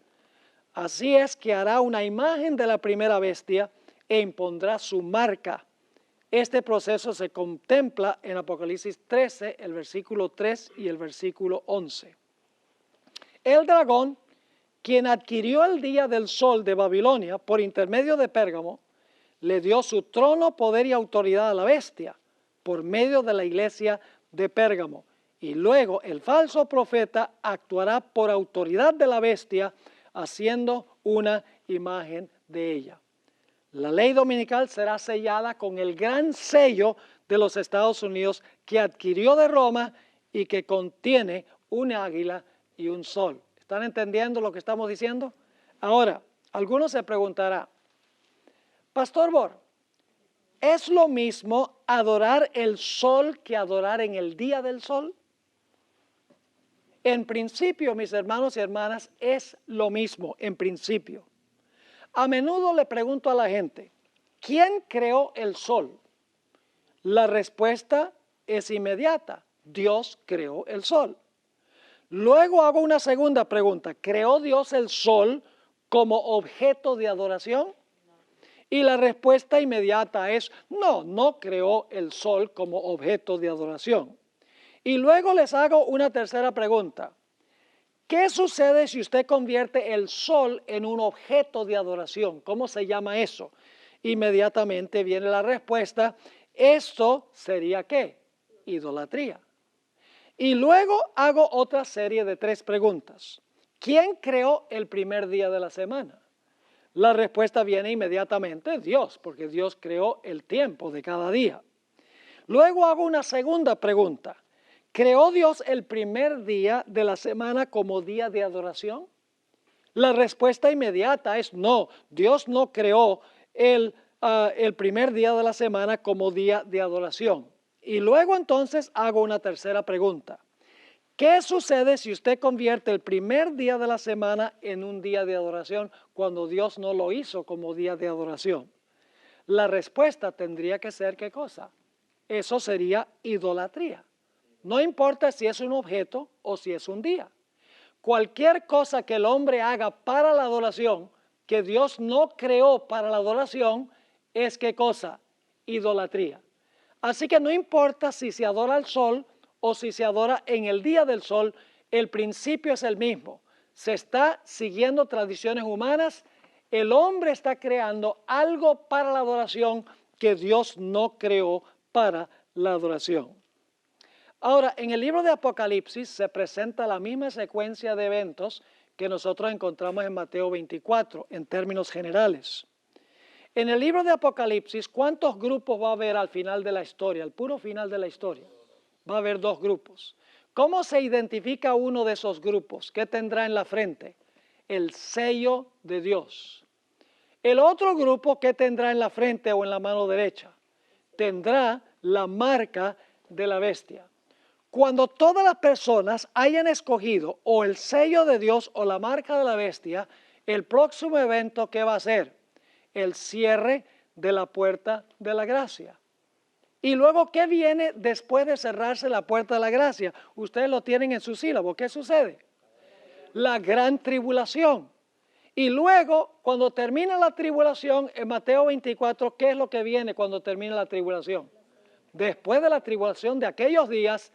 Así es que hará una imagen de la primera bestia e impondrá su marca. Este proceso se contempla en Apocalipsis 13, el versículo 3 y el versículo 11. El dragón, quien adquirió el día del sol de Babilonia por intermedio de Pérgamo, le dio su trono, poder y autoridad a la bestia por medio de la iglesia de Pérgamo. Y luego el falso profeta actuará por autoridad de la bestia, haciendo una imagen de ella. La ley dominical será sellada con el gran sello de los Estados Unidos que adquirió de Roma y que contiene un águila y un sol. ¿Están entendiendo lo que estamos diciendo? Ahora, algunos se preguntarán, Pastor Bor, ¿es lo mismo adorar el sol que adorar en el día del sol? En principio, mis hermanos y hermanas, es lo mismo, en principio. A menudo le pregunto a la gente, ¿quién creó el sol? La respuesta es inmediata, Dios creó el sol. Luego hago una segunda pregunta, ¿creó Dios el sol como objeto de adoración? Y la respuesta inmediata es, no creó el sol como objeto de adoración. Y luego les hago una tercera pregunta. ¿Qué sucede si usted convierte el sol en un objeto de adoración? ¿Cómo se llama eso? Inmediatamente viene la respuesta, esto sería ¿qué? Idolatría. Y luego hago otra serie de 3 preguntas. ¿Quién creó el primer día de la semana? La respuesta viene inmediatamente, Dios, porque Dios creó el tiempo de cada día. Luego hago una segunda pregunta. ¿Creó Dios el primer día de la semana como día de adoración? La respuesta inmediata es no, Dios no creó el el primer día de la semana como día de adoración. Y luego entonces hago una tercera pregunta. ¿Qué sucede si usted convierte el primer día de la semana en un día de adoración cuando Dios no lo hizo como día de adoración? La respuesta tendría que ser ¿qué cosa? Eso sería idolatría. No importa si es un objeto o si es un día. Cualquier cosa que el hombre haga para la adoración, que Dios no creó para la adoración, es ¿qué cosa? Idolatría. Así que no importa si se adora al sol o si se adora en el día del sol, el principio es el mismo. Se está siguiendo tradiciones humanas, el hombre está creando algo para la adoración que Dios no creó para la adoración. Ahora, en el libro de Apocalipsis se presenta la misma secuencia de eventos que nosotros encontramos en Mateo 24, en términos generales. En el libro de Apocalipsis, ¿cuántos grupos va a haber al final de la historia, al puro final de la historia? Va a haber 2 grupos. ¿Cómo se identifica uno de esos grupos? ¿Qué tendrá en la frente? El sello de Dios. El otro grupo, ¿qué tendrá en la frente o en la mano derecha? Tendrá la marca de la bestia. Cuando todas las personas hayan escogido o el sello de Dios o la marca de la bestia, el próximo evento, ¿qué va a ser? El cierre de la puerta de la gracia. Y luego, ¿qué viene después de cerrarse la puerta de la gracia? Ustedes lo tienen en su sílabo. ¿Qué sucede? La gran tribulación. Y luego, cuando termina la tribulación, en Mateo 24, ¿qué es lo que viene cuando termina la tribulación? Después de la tribulación de aquellos días,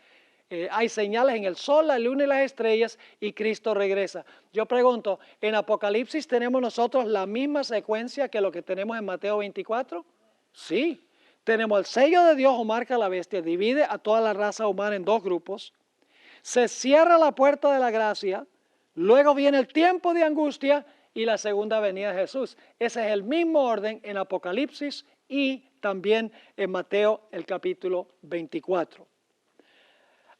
hay señales en el sol, la luna y las estrellas, y Cristo regresa. Yo pregunto, ¿en Apocalipsis tenemos nosotros la misma secuencia que lo que tenemos en Mateo 24? Sí. Tenemos el sello de Dios o marca la bestia, divide a toda la raza humana en 2 grupos, se cierra la puerta de la gracia, luego viene el tiempo de angustia y la segunda venida de Jesús. Ese es el mismo orden en Apocalipsis y también en Mateo el capítulo 24.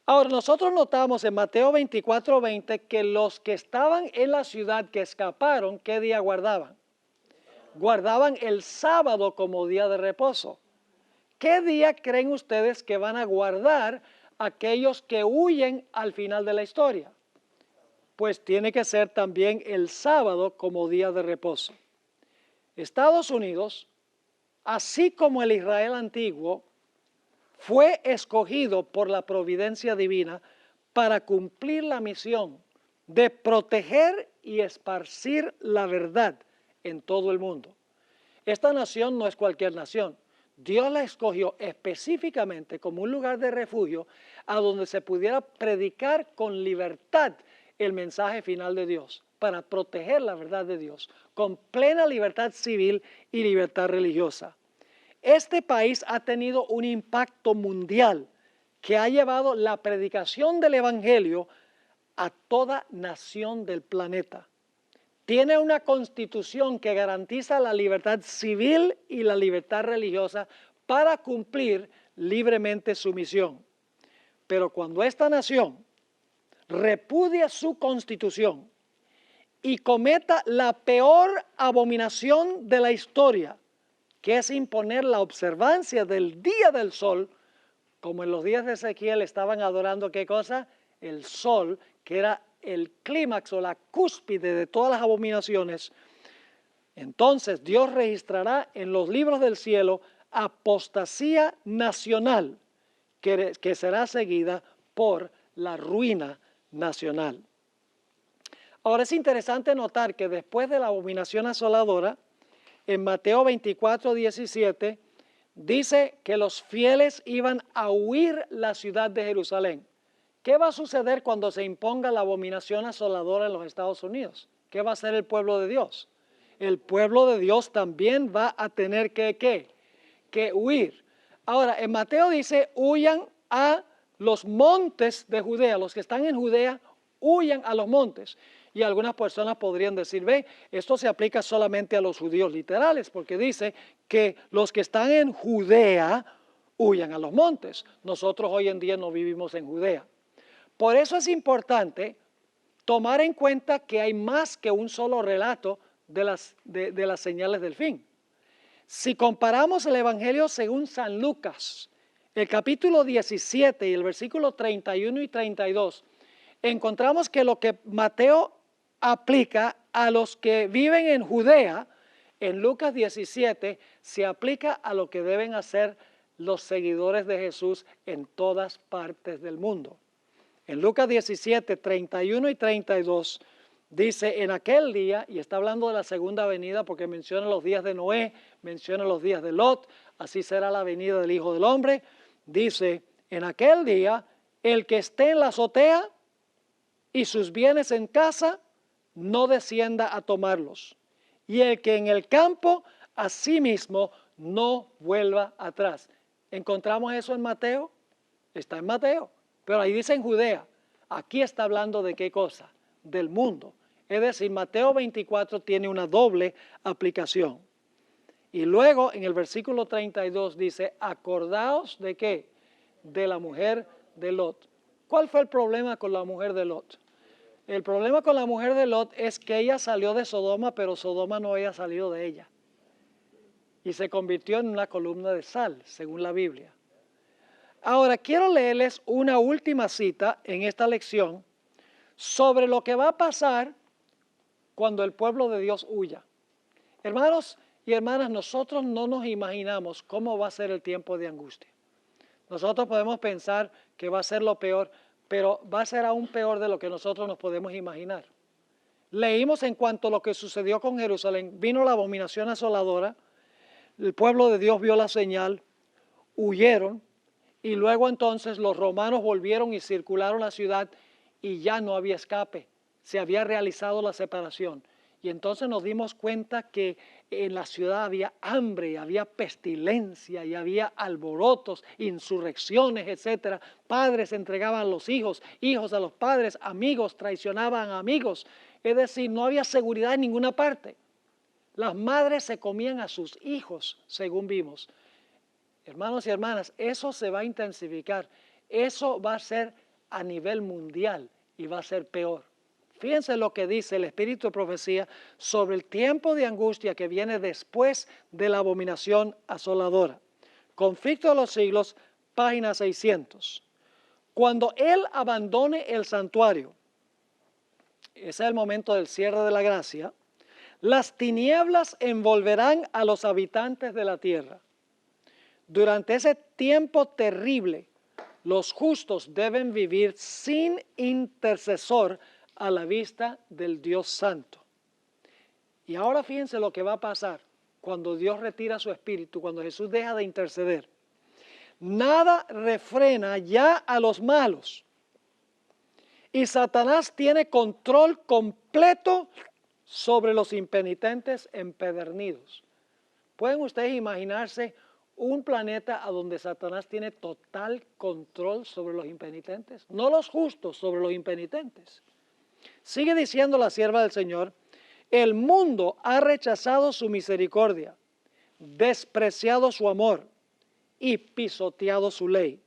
Ahora, nosotros notamos en Mateo 24:20 que los que estaban en la ciudad que escaparon, ¿qué día guardaban? Guardaban el sábado como día de reposo. ¿Qué día creen ustedes que van a guardar aquellos que huyen al final de la historia? Pues tiene que ser también el sábado como día de reposo. Estados Unidos, así como el Israel antiguo, fue escogido por la providencia divina para cumplir la misión de proteger y esparcir la verdad en todo el mundo. Esta nación no es cualquier nación. Dios la escogió específicamente como un lugar de refugio a donde se pudiera predicar con libertad el mensaje final de Dios, para proteger la verdad de Dios, con plena libertad civil y libertad religiosa. Este país ha tenido un impacto mundial que ha llevado la predicación del Evangelio a toda nación del planeta. Tiene una constitución que garantiza la libertad civil y la libertad religiosa para cumplir libremente su misión. Pero cuando esta nación repudia su constitución y cometa la peor abominación de la historia, que es imponer la observancia del día del sol, como en los días de Ezequiel estaban adorando ¿qué cosa? El sol, que era el clímax o la cúspide de todas las abominaciones. Entonces Dios registrará en los libros del cielo apostasía nacional que será seguida por la ruina nacional. Ahora es interesante notar que después de la abominación asoladora, en Mateo 24:17, dice que los fieles iban a huir la ciudad de Jerusalén. ¿Qué va a suceder cuando se imponga la abominación asoladora en los Estados Unidos? ¿Qué va a hacer el pueblo de Dios? El pueblo de Dios también va a tener que huir. Ahora, en Mateo dice, huyan a los montes de Judea. Los que están en Judea, huyan a los montes. Y algunas personas podrían decir, ve, esto se aplica solamente a los judíos literales, porque dice que los que están en Judea huyan a los montes. Nosotros hoy en día no vivimos en Judea. Por eso es importante tomar en cuenta que hay más que un solo relato de las señales del fin. Si comparamos el Evangelio según San Lucas, el capítulo 17 y el versículo 31 y 32, encontramos que lo que Mateo aplica a los que viven en Judea, en Lucas 17, se aplica a lo que deben hacer los seguidores de Jesús en todas partes del mundo. En Lucas 17, 31 y 32, dice, en aquel día, y está hablando de la segunda venida porque menciona los días de Noé, menciona los días de Lot, así será la venida del Hijo del Hombre. Dice, en aquel día, el que esté en la azotea y sus bienes en casa, no descienda a tomarlos. Y el que en el campo, asimismo, no vuelva atrás. ¿Encontramos eso en Mateo? Está en Mateo, pero ahí dice en Judea. Aquí está hablando de qué cosa, del mundo. Es decir, Mateo 24 tiene una doble aplicación. Y luego en el versículo 32 dice, acordaos de qué, de la mujer de Lot. ¿Cuál fue el problema con la mujer de Lot? El problema con la mujer de Lot es que ella salió de Sodoma, pero Sodoma no había salido de ella. Y se convirtió en una columna de sal, según la Biblia. Ahora, quiero leerles una última cita en esta lección sobre lo que va a pasar cuando el pueblo de Dios huya. Hermanos y hermanas, nosotros no nos imaginamos cómo va a ser el tiempo de angustia. Nosotros podemos pensar que va a ser lo peor, pero va a ser aún peor de lo que nosotros nos podemos imaginar. Leímos en cuanto a lo que sucedió con Jerusalén, vino la abominación asoladora, el pueblo de Dios vio la señal, huyeron, y luego entonces los romanos volvieron y circularon la ciudad y ya no había escape, se había realizado la separación. Y entonces nos dimos cuenta que en la ciudad había hambre, había pestilencia y había alborotos, insurrecciones, etcétera. Padres entregaban a los hijos, hijos a los padres, amigos traicionaban a amigos. Es decir, no había seguridad en ninguna parte. Las madres se comían a sus hijos, según vimos. Hermanos y hermanas, eso se va a intensificar. Eso va a ser a nivel mundial y va a ser peor. Fíjense lo que dice el Espíritu de Profecía sobre el tiempo de angustia que viene después de la abominación asoladora. Conflicto de los siglos, página 600. Cuando Él abandone el santuario, ese es el momento del cierre de la gracia, las tinieblas envolverán a los habitantes de la tierra. Durante ese tiempo terrible, los justos deben vivir sin intercesor a la vista del Dios Santo. Y ahora fíjense lo que va a pasar cuando Dios retira su espíritu, cuando Jesús deja de interceder. Nada refrena ya a los malos. Y Satanás tiene control completo sobre los impenitentes empedernidos. ¿Pueden ustedes imaginarse un planeta a donde Satanás tiene total control sobre los impenitentes? No los justos, sobre los impenitentes. Sigue diciendo la sierva del Señor, el mundo ha rechazado su misericordia, despreciado su amor y pisoteado su ley.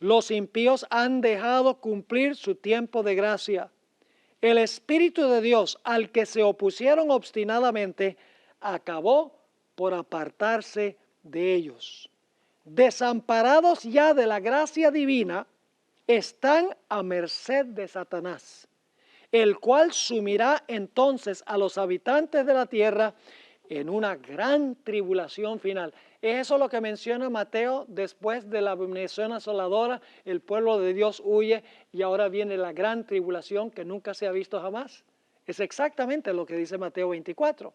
Los impíos han dejado cumplir su tiempo de gracia. El Espíritu de Dios, al que se opusieron obstinadamente, acabó por apartarse de ellos. Desamparados ya de la gracia divina, están a merced de Satanás, el cual sumirá entonces a los habitantes de la tierra en una gran tribulación final. ¿Es eso lo que menciona Mateo después de la abominación asoladora? El pueblo de Dios huye y ahora viene la gran tribulación que nunca se ha visto jamás. Es exactamente lo que dice Mateo 24.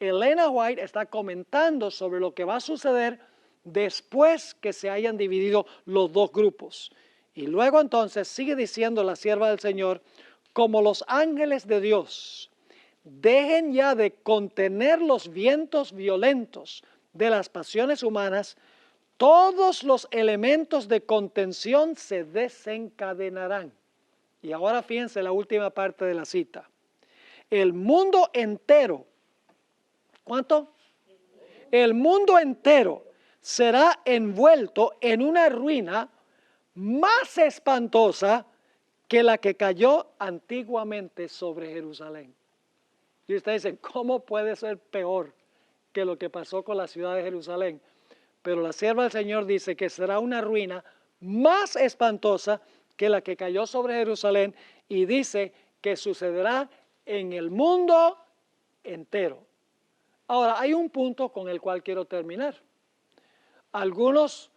Elena White está comentando sobre lo que va a suceder después que se hayan dividido los dos grupos. Y luego entonces sigue diciendo la sierva del Señor, como los ángeles de Dios dejen ya de contener los vientos violentos de las pasiones humanas, todos los elementos de contención se desencadenarán. Y ahora fíjense la última parte de la cita. El mundo entero, ¿cuánto? El mundo entero será envuelto en una ruina más espantosa que la que cayó antiguamente sobre Jerusalén. Y ustedes dicen, ¿cómo puede ser peor que lo que pasó con la ciudad de Jerusalén. Pero la sierva del Señor dice que será una ruina más espantosa que la que cayó sobre Jerusalén, y dice que sucederá en el mundo entero. Ahora, hay un punto con el cual quiero terminar. Algunos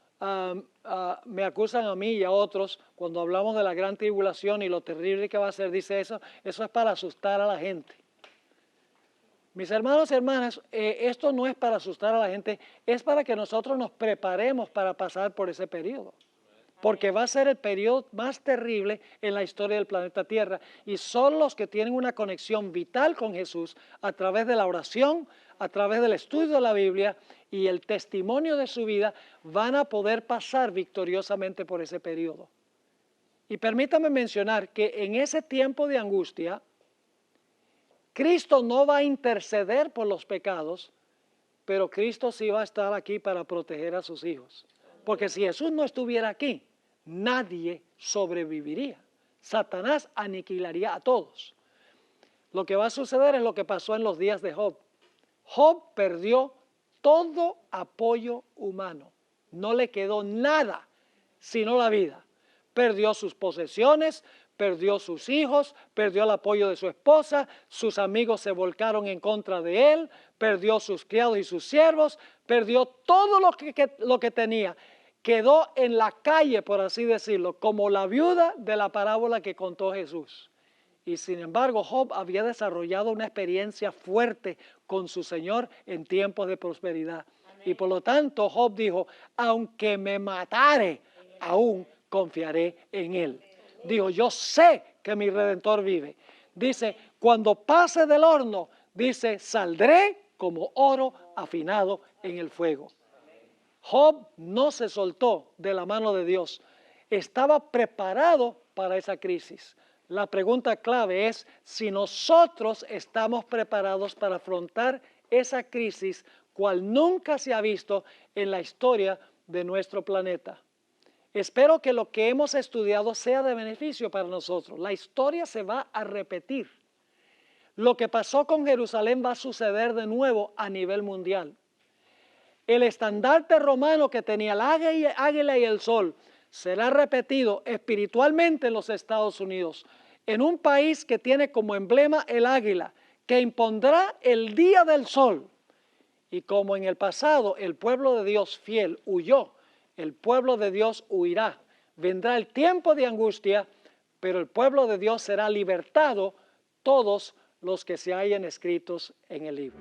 me acusan a mí y a otros cuando hablamos de la gran tribulación y lo terrible que va a ser, dice eso es para asustar a la gente. Mis hermanos y hermanas, esto no es para asustar a la gente, es para que nosotros nos preparemos para pasar por ese periodo. Porque va a ser el periodo más terrible en la historia del planeta Tierra. Y son los que tienen una conexión vital con Jesús a través de la oración, a través del estudio de la Biblia y el testimonio de su vida, van a poder pasar victoriosamente por ese periodo. Y permítame mencionar que en ese tiempo de angustia, Cristo no va a interceder por los pecados, pero Cristo sí va a estar aquí para proteger a sus hijos. Porque si Jesús no estuviera aquí, nadie sobreviviría. Satanás aniquilaría a todos. Lo que va a suceder es lo que pasó en los días de Job. Job perdió todo apoyo humano. No le quedó nada sino la vida. Perdió sus posesiones, perdió sus hijos, perdió el apoyo de su esposa, sus amigos se volcaron en contra de él, perdió sus criados y sus siervos, perdió todo lo que tenía. Quedó en la calle, por así decirlo, como la viuda de la parábola que contó Jesús. Y sin embargo, Job había desarrollado una experiencia fuerte con su Señor en tiempos de prosperidad. Amén. Y por lo tanto, Job dijo, aunque me matare, aún confiaré en Él. Dijo, yo sé que mi Redentor vive. Dice, cuando pase del horno, dice, saldré como oro afinado en el fuego. Job no se soltó de la mano de Dios. Estaba preparado para esa crisis. La pregunta clave es si nosotros estamos preparados para afrontar esa crisis, cual nunca se ha visto en la historia de nuestro planeta. Espero que lo que hemos estudiado sea de beneficio para nosotros. La historia se va a repetir. Lo que pasó con Jerusalén va a suceder de nuevo a nivel mundial. El estandarte romano que tenía el águila y el sol será repetido espiritualmente en los Estados Unidos, en un país que tiene como emblema el águila, que impondrá el día del sol. Y como en el pasado el pueblo de Dios fiel huyó, el pueblo de Dios huirá. Vendrá el tiempo de angustia, pero el pueblo de Dios será libertado, todos los que se hayan escritos en el libro.